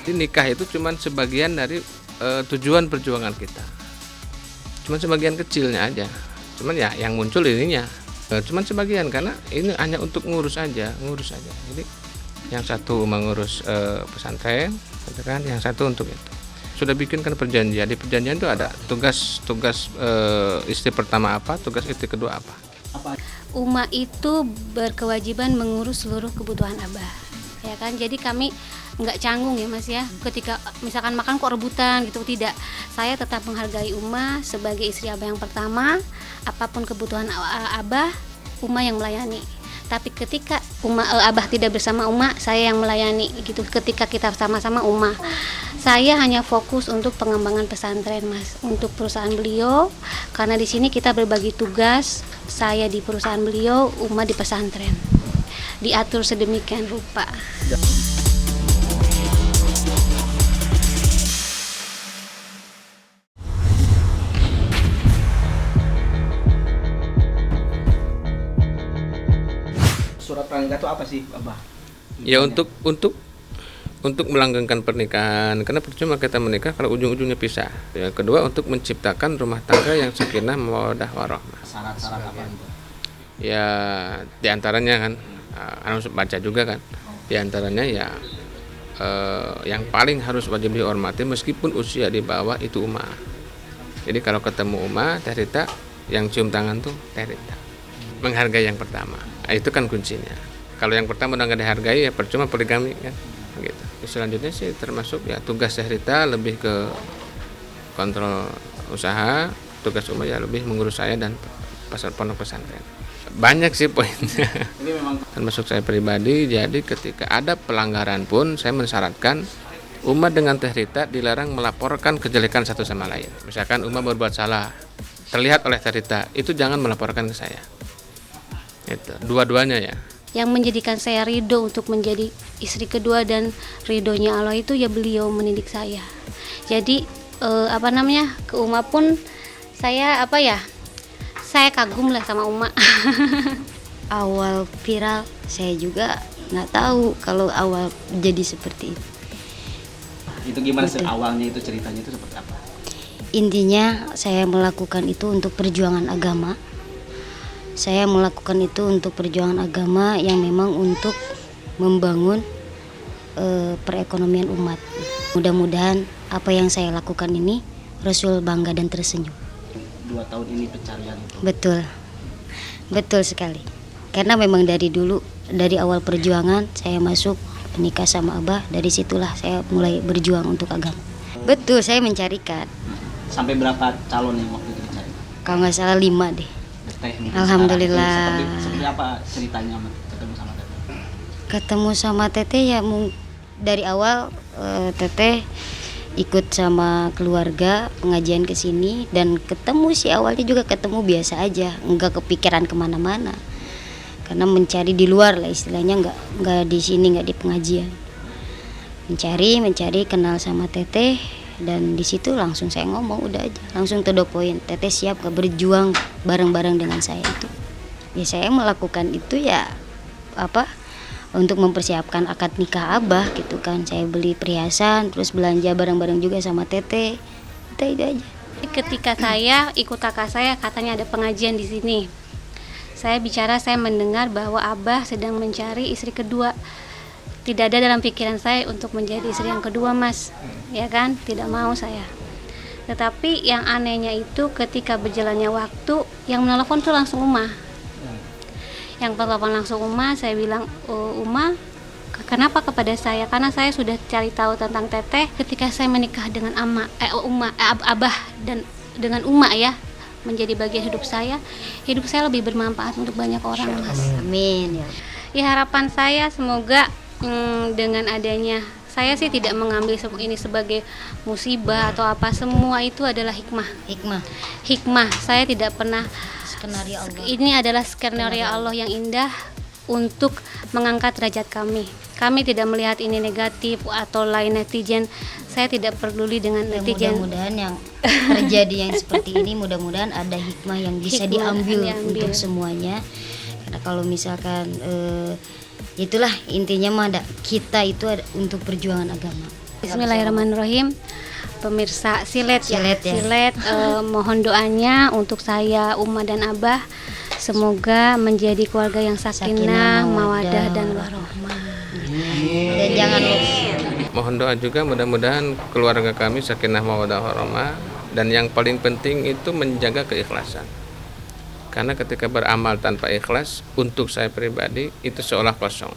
Jadi nikah itu cuma sebagian dari tujuan perjuangan kita. Cuma sebagian kecilnya aja. Cuman ya yang muncul ininya. Cuman sebagian karena ini hanya untuk ngurus aja. Jadi yang satu mengurus pesantren, gitu kan? Yang satu untuk itu. Sudah bikinkan perjanjian. Di perjanjian itu ada tugas istri pertama apa, tugas istri kedua apa. Uma itu berkewajiban mengurus seluruh kebutuhan Abah, ya kan. Jadi kami nggak canggung ya Mas ya, ketika misalkan makan kok rebutan gitu, tidak. Saya tetap menghargai Uma sebagai istri Abah yang pertama. Apapun kebutuhan Abah, Uma yang melayani. Tapi ketika Abah tidak bersama Uma, saya yang melayani gitu. Ketika kita sama-sama Uma, saya hanya fokus untuk pengembangan pesantren Mas, untuk perusahaan beliau. Karena di sini kita berbagi tugas, saya di perusahaan beliau, Uma di pesantren. Diatur sedemikian rupa. Surat pranikah itu apa sih, Abah? Ya untuk melanggengkan pernikahan, karena percuma kita menikah kalau ujung-ujungnya pisah. Yang kedua untuk menciptakan rumah tangga yang sakinah mawaddah warahmah. Syarat-syarat apa itu? Ya diantaranya kan, harus baca juga kan. Diantaranya ya yang paling harus wajib dihormati meskipun usia di bawah itu Uma. Jadi kalau ketemu Uma, Teh Rita, yang cium tangan tuh Teh Rita. Menghargai yang pertama, itu kan kuncinya. Kalau yang pertama udah nggak dihargai ya percuma poligami kan. Gitu. Selanjutnya sih termasuk ya tugas Teh Rita lebih ke kontrol usaha, tugas Uma ya lebih mengurus saya dan pasar pondok pesantren. Banyak sih poinnya. Ini memang Termasuk saya pribadi, jadi ketika ada pelanggaran pun saya mensyaratkan Uma dengan Teh Rita dilarang melaporkan kejelekan satu sama lain. Misalkan Uma berbuat salah, terlihat oleh Teh Rita, itu jangan melaporkan ke saya. Itu dua-duanya ya. Yang menjadikan saya ridho untuk menjadi istri kedua dan ridhonya Allah itu ya beliau mendidik saya. Jadi ke Uma pun saya saya kagum lah sama Uma. Awal viral saya juga nggak tahu kalau awal jadi seperti itu. itu gimana sih awalnya, itu ceritanya itu seperti apa? Intinya saya melakukan itu untuk perjuangan agama. Saya melakukan itu untuk perjuangan agama yang memang untuk membangun perekonomian umat. Mudah-mudahan apa yang saya lakukan ini Rasul bangga dan tersenyum. 2 tahun ini pencarian itu. Betul sekali. Karena memang dari dulu, dari awal perjuangan saya masuk nikah sama Abah, dari situlah saya mulai berjuang untuk agama. Betul, saya mencarikan. Sampai berapa calon yang waktu itu dicari? Kalau nggak salah 5 deh. Teknik Alhamdulillah. seperti apa ceritanya ketemu sama Teteh? Ketemu sama Teteh ya dari awal Teteh ikut sama keluarga pengajian ke sini dan ketemu sih awalnya juga ketemu biasa aja, nggak kepikiran kemana-mana karena mencari di luar lah istilahnya, nggak di sini, nggak di pengajian, mencari kenal sama Teteh dan di situ langsung saya ngomong udah aja langsung to the point, Teteh siap gak berjuang bareng-bareng dengan saya itu ya. Saya melakukan itu ya untuk mempersiapkan akad nikah Abah gitu kan. Saya beli perhiasan terus belanja bareng-bareng juga sama Teteh. Itu aja. Ketika saya ikut kakak saya katanya ada pengajian di sini. Saya mendengar bahwa Abah sedang mencari istri kedua. Tidak ada dalam pikiran saya untuk menjadi istri yang kedua, Mas. Ya kan? Tidak mau saya. Tetapi yang anehnya itu ketika berjalannya waktu yang menelpon tuh langsung Uma. Yang telepon langsung Uma, saya bilang, Uma, kenapa kepada saya? Karena saya sudah cari tahu tentang Teteh ketika saya menikah dengan Abah dan dengan Uma ya, menjadi bagian hidup saya lebih bermanfaat untuk banyak orang, Mas. Amin ya. Ya harapan saya semoga dengan adanya, saya sih tidak mengambil ini sebagai musibah atau apa, semua itu adalah hikmah. Saya tidak pernah, Skenario Allah. ini adalah skenario Allah yang indah untuk mengangkat derajat kami. Kami tidak melihat ini negatif atau lain netizen. Saya tidak peduli dengan netizen. Mudah-mudahan yang terjadi yang seperti ini, mudah-mudahan ada hikmah yang bisa diambil untuk semuanya. Karena kalau misalkan Itulah intinya mah kita itu ada untuk perjuangan agama. Bismillahirrahmanirrahim. Pemirsa Silet ya. Silet ya. Silet, mohon doanya untuk saya, Uma dan Abah, semoga menjadi keluarga yang sakinah, mawadah dan warahmah. Dan jangan lupa Mohon doa juga mudah-mudahan keluarga kami sakinah mawaddah warahmah, dan yang paling penting itu menjaga keikhlasan. Karena ketika beramal tanpa ikhlas, untuk saya pribadi itu seolah kosong.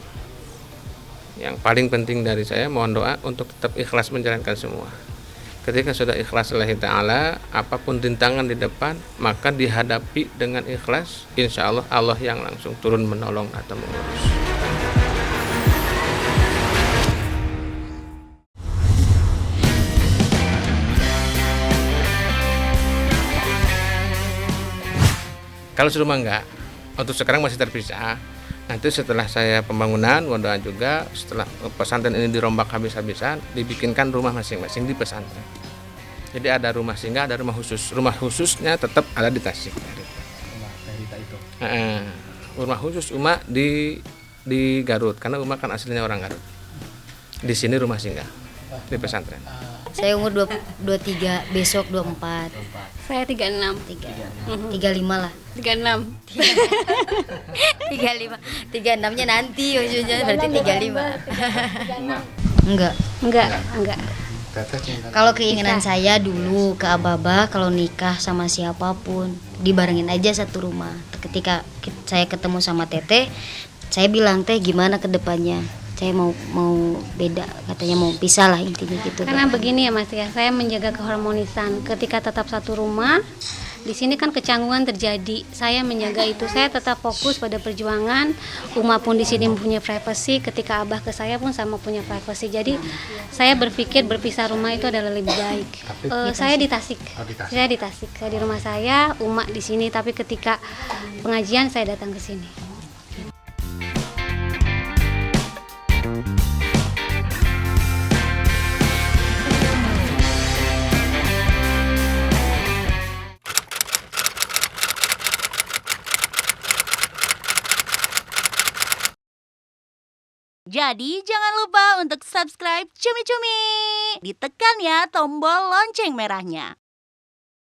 Yang paling penting dari saya mohon doa untuk tetap ikhlas menjalankan semua. Ketika sudah ikhlas lillahi ta'ala, apapun rintangan di depan, maka dihadapi dengan ikhlas. Insya Allah, Allah yang langsung turun menolong atau mengurus. Kalau serumah enggak, untuk sekarang masih terpisah. Nanti setelah saya pembangunan, mohon doa juga setelah pesantren ini dirombak habis-habisan, dibikinkan rumah masing-masing di pesantren. Jadi ada rumah singgah, ada rumah khusus. Rumah khususnya tetap ada di Tasik. Rumah khusus Uma di Garut, karena Uma kan aslinya orang Garut. Di sini rumah singgah di pesantren. saya umur 23, besok 24. Saya 36. 35 lah. 36. 35. 36-nya nanti maksudnya berarti 35. Enggak. Kalau keinginan saya dulu ke Ababa kalau nikah sama siapapun dibarengin aja satu rumah. Ketika saya ketemu sama Teteh, saya bilang, "Teh, gimana ke depannya? Saya mau beda," katanya mau pisah lah intinya gitu. Karena begini ya Mas ya, saya menjaga keharmonisan. Ketika tetap satu rumah, di sini kan kecanggungan terjadi. Saya menjaga itu. Saya tetap fokus pada perjuangan. Uma pun di sini mempunyai privasi. Ketika Abah ke saya pun sama punya privasi. Jadi saya berpikir berpisah rumah itu adalah lebih baik. Saya di Tasik. Saya di Tasik. Saya di rumah saya, Uma di sini. Tapi ketika pengajian saya datang ke sini. Jadi jangan lupa untuk subscribe Cumi Cumi. Ditekan ya tombol lonceng merahnya.